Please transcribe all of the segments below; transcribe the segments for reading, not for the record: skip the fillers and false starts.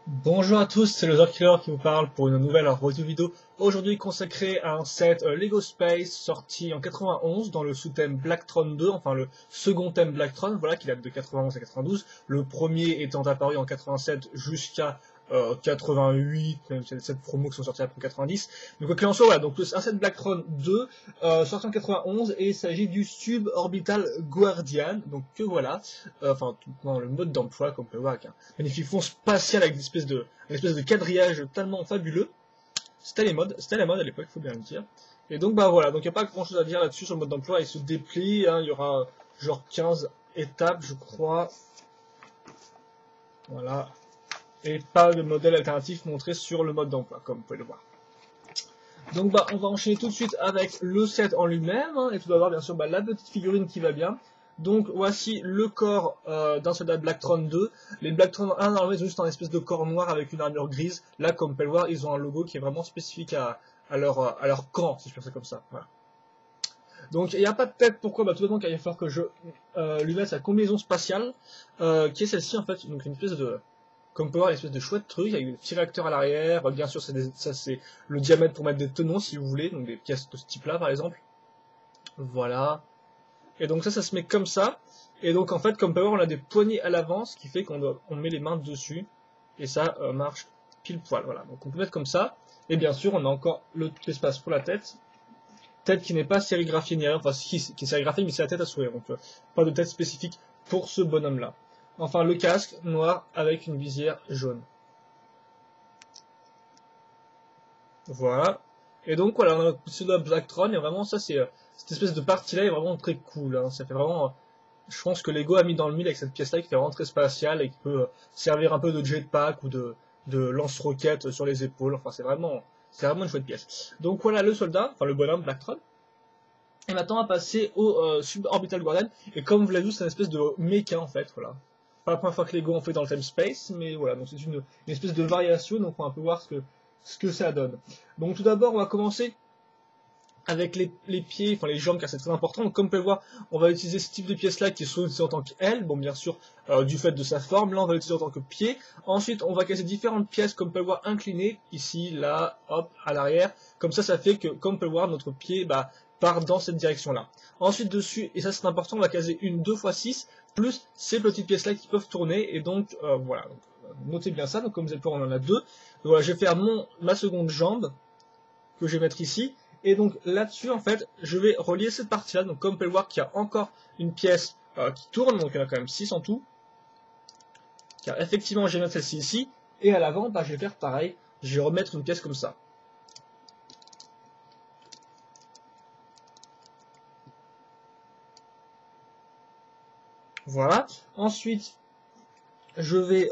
Bonjour à tous, c'est le Killer qui vous parle pour une nouvelle review vidéo. Aujourd'hui consacrée à un set Lego Space sorti en 91 dans le sous-thème Blacktron 2, enfin le second thème Blacktron, voilà, qui date de 91 à 92. Le premier étant apparu en 87 jusqu'à 88, même si cette promo qui sont sortis après 90. Donc quoi qu'il en soit, voilà, donc un set Blacktron 2 sorti en 91 et il s'agit du Suborbital Guardian. Donc que voilà, enfin tout dans le mode d'emploi comme on peut voir avec un magnifique fond spatial avec une espèce de quadrillage tellement fabuleux. C'était la mode à l'époque, il faut bien le dire. Et donc bah voilà, donc il n'y a pas grand chose à dire là-dessus sur le mode d'emploi, il se déplie, hein, il y aura genre 15 étapes je crois. Voilà. Et pas de modèle alternatif montré sur le mode d'emploi, comme vous pouvez le voir. Donc bah on va enchaîner tout de suite avec le set en lui-même, hein, et tout d'abord bien sûr bah, la petite figurine qui va bien. Donc voici le corps d'un soldat Blacktron 2. Les Blacktron 1 normalement ils ont juste un espèce de corps noir avec une armure grise. Là comme vous pouvez le voir ils ont un logo qui est vraiment spécifique à leur camp, si je peux dire ça comme ça. Voilà. Donc il n'y a pas de tête, pourquoi bah, tout d'abord il va falloir que je lui mette sa combinaison spatiale, qui est celle-ci en fait, donc une espèce de... Comme on peut voir, une espèce de chouette truc avec des petits réacteurs à l'arrière. Bien sûr, ça c'est le diamètre pour mettre des tenons si vous voulez, donc des pièces de ce type-là par exemple. Voilà. Et donc ça se met comme ça. Et donc en fait, comme on peut voir, on a des poignées à l'avant, ce qui fait on met les mains dessus. Et ça marche pile poil. Voilà. Donc on peut mettre comme ça. Et bien sûr, on a encore l'espace pour la tête. Tête qui n'est pas sérigraphiée ni rien, enfin qui est sérigraphiée, mais c'est la tête à sourire. Donc pas de tête spécifique pour ce bonhomme-là. Enfin, le casque noir avec une visière jaune. Voilà. Et donc voilà, on a notre pseudo Blacktron, et vraiment ça c'est cette espèce de partie là est vraiment très cool, hein. Ça fait vraiment, je pense que Lego a mis dans le mille avec cette pièce là qui fait vraiment très spatiale et qui peut servir un peu de jetpack ou de lance-roquettes sur les épaules. Enfin c'est vraiment une chouette pièce. Donc voilà le soldat, enfin le bonhomme Blacktron. Et maintenant on va passer au Suborbital Guardian, et comme vous l'avez vu c'est une espèce de méca en fait, voilà. Pas la première fois que Lego en fait dans le thème Space, mais voilà, donc c'est une espèce de variation, donc on va un peu voir ce que ça donne. Donc tout d'abord on va commencer avec les pieds, enfin les jambes, car c'est très important. Donc comme vous pouvez le voir, on va utiliser ce type de pièce-là qui est soit utilisé en tant qu'aile, bon bien sûr du fait de sa forme, là on va l'utiliser en tant que pied. Ensuite on va casser différentes pièces, comme vous pouvez le voir, inclinées, ici, là, hop, à l'arrière. Comme ça fait que, comme vous pouvez le voir, notre pied part dans cette direction-là. Ensuite dessus, et ça c'est important, on va caser une 2x6, plus ces petites pièces-là qui peuvent tourner, et donc voilà. Donc, notez bien ça, donc comme vous êtes voir, on en a deux. Donc, voilà, je vais faire ma seconde jambe, que je vais mettre ici. Et donc là-dessus, en fait, je vais relier cette partie-là. Donc comme vous pouvez le voir qu'il y a encore une pièce qui tourne, donc il y en a quand même 6 en tout. Car effectivement, je vais mettre celle-ci ici. Et à l'avant, bah, je vais faire pareil. Je vais remettre une pièce comme ça. Voilà. Ensuite, je vais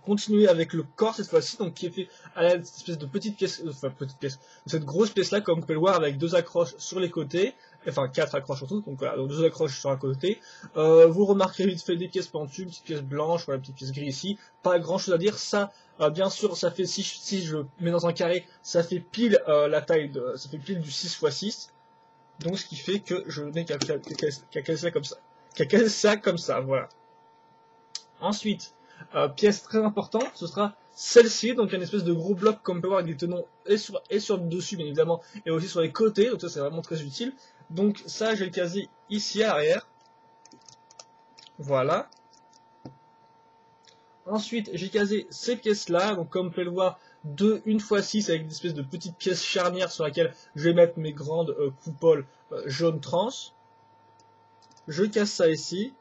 continuer avec le corps cette fois-ci, donc qui est fait à l'aide de cette espèce de petite pièce, de cette grosse pièce-là, comme vous pouvez le voir, avec deux accroches sur les côtés, enfin 4 accroches en tout, donc voilà, donc deux accroches sur un côté. Vous remarquerez vite fait des pièces pentues, une petite pièce blanche, voilà, une petite pièce grise ici, pas grand-chose à dire. Ça, bien sûr, ça fait, si je mets dans un carré, ça fait pile la taille ça fait pile du 6x6, donc ce qui fait que je n'ai qu'à caser ça comme ça. Qu'à caser ça comme ça, voilà. Ensuite, pièce très importante, ce sera celle-ci, donc une espèce de gros bloc comme on peut voir avec des tenons et sur le dessus bien évidemment, et aussi sur les côtés, donc ça c'est vraiment très utile. Donc ça je vais le caser ici à l'arrière, voilà. Ensuite j'ai casé ces pièces là, donc comme vous pouvez le voir, de 1x6 avec une espèce de petite pièce charnière sur laquelle je vais mettre mes grandes coupoles jaune trans. Je casse ça ici.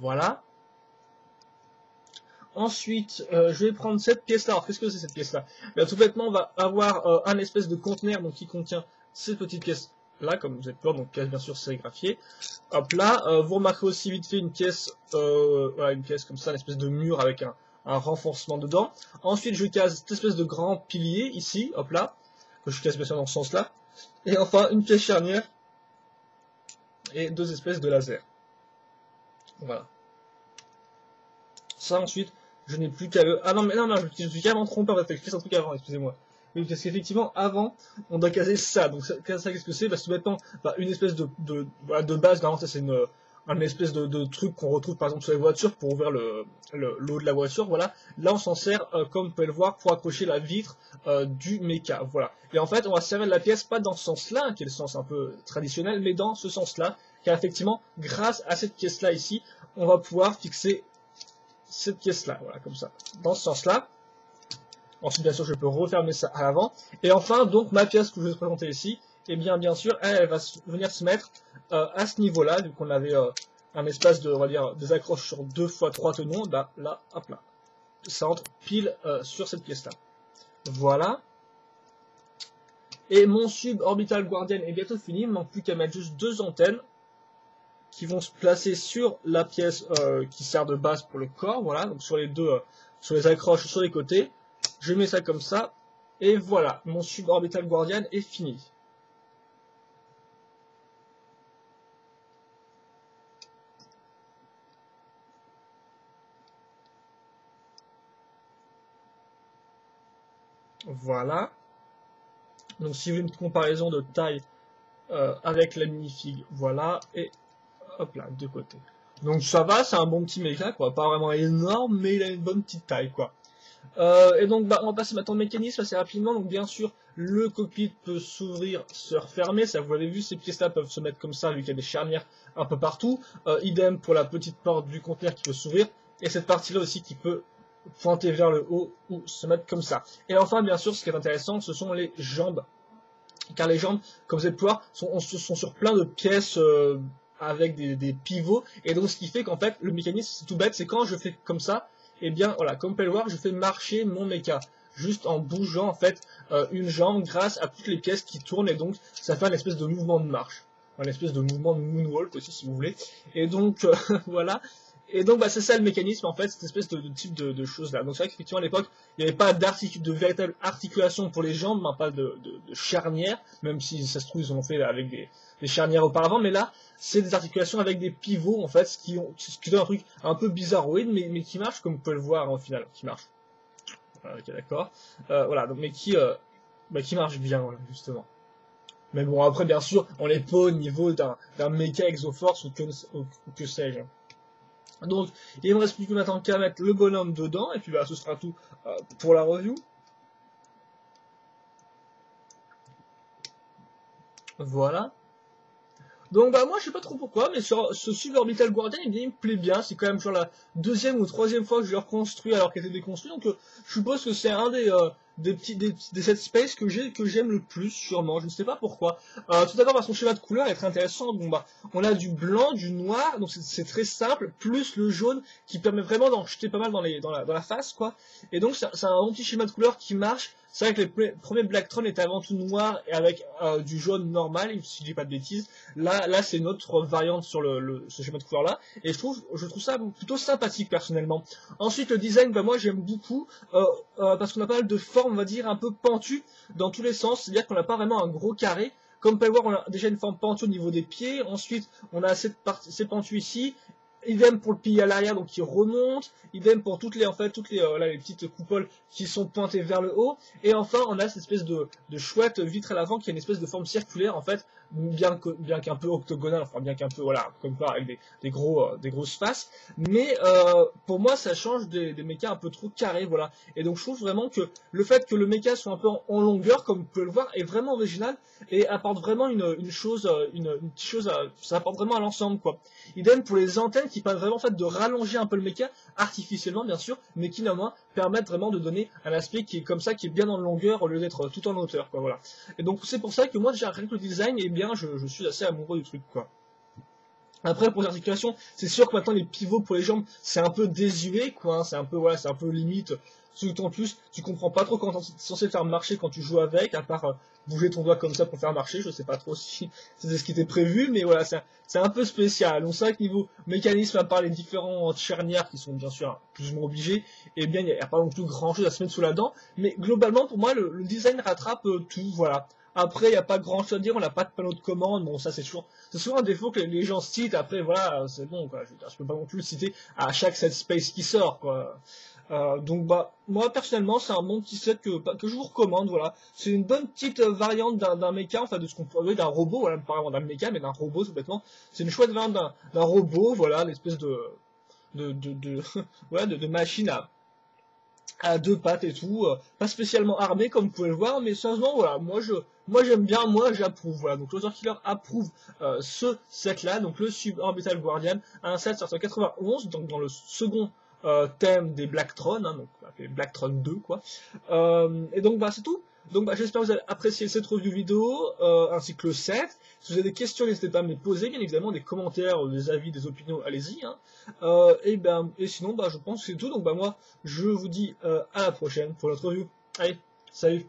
Voilà. Ensuite, je vais prendre cette pièce-là. Alors, qu'est-ce que c'est cette pièce-là? Tout bêtement, on va avoir un espèce de conteneur donc, qui contient cette petite pièce-là, comme vous êtes peur, donc pièce bien sûr sérigraphiée. Hop là, vous remarquerez aussi vite fait voilà, une pièce comme ça, une espèce de mur avec un renforcement dedans. Ensuite, je case cette espèce de grand pilier ici, hop là, que je casse bien sûr dans ce sens-là. Et enfin, une pièce charnière et deux espèces de lasers. Voilà. Ça ensuite, je n'ai plus qu'à le... Ah non, mais non, je suis carrément trompé, en fait, je fais un truc avant, excusez-moi. Oui, parce qu'effectivement, avant, on doit caser ça. Donc ça qu'est-ce que c'est? Bah, c'est tout bêtement une espèce voilà, de base, normalement, ça c'est un espèce de truc qu'on retrouve par exemple sur les voitures pour ouvrir le haut de la voiture, voilà. Là on s'en sert, comme vous pouvez le voir, pour accrocher la vitre du méca, voilà. Et en fait on va se servir de la pièce pas dans ce sens-là, qui est le sens un peu traditionnel, mais dans ce sens-là, car effectivement, grâce à cette pièce-là ici, on va pouvoir fixer cette pièce-là, voilà, comme ça, dans ce sens-là. Ensuite, bien sûr, je peux refermer ça à l'avant. Et enfin, donc, ma pièce que je vais vous présenter ici, eh bien sûr, elle va venir se mettre à ce niveau-là. Donc, on avait un espace de, on va dire, des accroches sur 2 x 3 tenons. Bah, là, hop là. Ça entre pile sur cette pièce-là. Voilà. Et mon suborbital Guardian est bientôt fini. Il ne manque plus qu'à mettre juste 2 antennes qui vont se placer sur la pièce qui sert de base pour le corps. Voilà. Donc, sur les deux, sur les accroches sur les côtés. Je mets ça comme ça, et voilà, mon suborbital Guardian est fini. Voilà. Donc si vous voulez une comparaison de taille avec la minifig, voilà, et hop là, de côté. Donc ça va, c'est un bon petit méca, quoi, pas vraiment énorme, mais il a une bonne petite taille, quoi. Et donc on va passer maintenant au mécanisme assez rapidement. Donc bien sûr le cockpit peut s'ouvrir, se refermer, ça vous l'avez vu, ces pièces là peuvent se mettre comme ça vu qu'il y a des charnières un peu partout. Idem pour la petite porte du conteneur qui peut s'ouvrir, et cette partie là aussi qui peut pointer vers le haut ou se mettre comme ça. Et enfin bien sûr ce qui est intéressant, ce sont les jambes, car les jambes, comme vous allez pouvoir, sont sur plein de pièces avec des pivots, et donc ce qui fait qu'en fait le mécanisme c'est tout bête, c'est quand je fais comme ça, et bien voilà, comme vous pouvez le voir, je fais marcher mon méca, juste en bougeant en fait une jambe grâce à toutes les pièces qui tournent, et donc ça fait un espèce de mouvement de marche, un espèce de mouvement de moonwalk aussi si vous voulez, et donc voilà. Et donc bah, c'est ça le mécanisme en fait, cette espèce de type de choses là. Donc c'est vrai qu'effectivement à l'époque, il n'y avait pas de véritable articulation pour les jambes, hein, pas de charnière, même si ça se trouve ils en ont fait avec des charnières auparavant, mais là c'est des articulations avec des pivots en fait, ce qui donne un truc un peu bizarroïde, mais qui marche comme vous pouvez le voir hein, au final, qui marche. Ok d'accord. Voilà, donc, mais qui marche bien voilà, justement. Mais bon après bien sûr on n'est pas au niveau d'un méca Exoforce ou que sais-je. Donc, il me reste plus que maintenant qu'à mettre le bonhomme dedans, et puis bah, ce sera tout pour la review. Voilà. Donc bah moi je sais pas trop pourquoi, mais sur ce suborbital Guardian il me plaît bien, c'est quand même genre la deuxième ou troisième fois que je le reconstruis alors qu'il était déconstruit, donc je suppose que c'est un des set space que j'aime le plus sûrement, je ne sais pas pourquoi. Tout d'abord parce que son schéma de couleur est très intéressant, bon bah on a du blanc, du noir, donc c'est très simple, plus le jaune qui permet vraiment d'en jeter pas mal dans la face quoi, et donc c'est un bon petit schéma de couleur qui marche. C'est vrai que les premiers Blacktron étaient avant tout noirs et avec du jaune normal, si je dis pas de bêtises. Là c'est une autre variante sur ce schéma de couleur là, et je trouve ça plutôt sympathique personnellement. Ensuite le design, bah moi j'aime beaucoup parce qu'on a pas mal de formes, on va dire un peu pentues dans tous les sens, c'est-à-dire qu'on n'a pas vraiment un gros carré. Comme vous pouvez le voir, on a déjà une forme pentue au niveau des pieds. Ensuite on a ces pentues ici. Idem pour le pilier à l'arrière, donc qui remonte. Idem pour toutes les les petites coupoles qui sont pointées vers le haut. Et enfin, on a cette espèce de chouette vitre à l'avant qui a une espèce de forme circulaire en fait, bien qu'un peu octogonale, enfin bien qu'un peu voilà, comme ça avec des grosses faces. Mais pour moi, ça change des mechas un peu trop carrés, voilà. Et donc je trouve vraiment que le fait que le mecha soit un peu en longueur, comme vous pouvez le voir, est vraiment original et apporte vraiment une petite chose, ça apporte vraiment à l'ensemble quoi. Idem pour les antennes qui permettent vraiment en fait de rallonger un peu le mecha artificiellement bien sûr, mais qui néanmoins permettent vraiment de donner un aspect qui est comme ça, qui est bien en longueur au lieu d'être tout en hauteur quoi, voilà. Et donc c'est pour ça que moi déjà rien que le design, et bien je suis assez amoureux du truc quoi. Après pour l'articulation, c'est sûr que maintenant les pivots pour les jambes c'est un peu désuet quoi, hein, c'est un peu voilà, c'est un peu limite. Surtout en plus, tu comprends pas trop comment t'es censé faire marcher quand tu joues avec, à part bouger ton doigt comme ça pour faire marcher, je sais pas trop si c'était ce qui était prévu, mais voilà, c'est un peu spécial. Donc c'est vrai que niveau mécanisme, à part les différentes charnières qui sont bien sûr plus ou moins obligées, et bien il n'y a pas non plus grand chose à se mettre sous la dent, mais globalement pour moi le design rattrape tout, voilà. Après, il n'y a pas grand chose à dire, on n'a pas de panneau de commande. Bon, ça, c'est souvent un défaut que les gens citent. Après, voilà, c'est bon, quoi. Je peux pas non plus le citer à chaque set space qui sort, quoi. Donc, bah, moi, personnellement, c'est un bon petit set que je vous recommande, voilà. C'est une bonne petite variante d'un mecha, enfin, de ce qu'on pourrait dire d'un robot, voilà, pas vraiment d'un mecha, mais d'un robot, tout bêtement. C'est une chouette variante d'un robot, voilà, l'espèce voilà, de machine à deux pattes et tout, pas spécialement armé comme vous pouvez le voir, mais sérieusement voilà, moi j'aime bien, moi j'approuve, voilà, donc Loser Killer approuve ce set là, donc le Suborbital Guardian, un set sorti en 91, donc dans le second thème des Blacktron, hein, donc appelé Blacktron 2 quoi, et donc bah c'est tout. Donc bah, j'espère que vous avez apprécié cette review vidéo, ainsi que le set. Si vous avez des questions, n'hésitez pas à me les poser, bien évidemment, des commentaires, des avis, des opinions, allez-y. Hein. Et sinon, bah, je pense que c'est tout. Donc bah moi, je vous dis à la prochaine pour notre review. Allez, salut!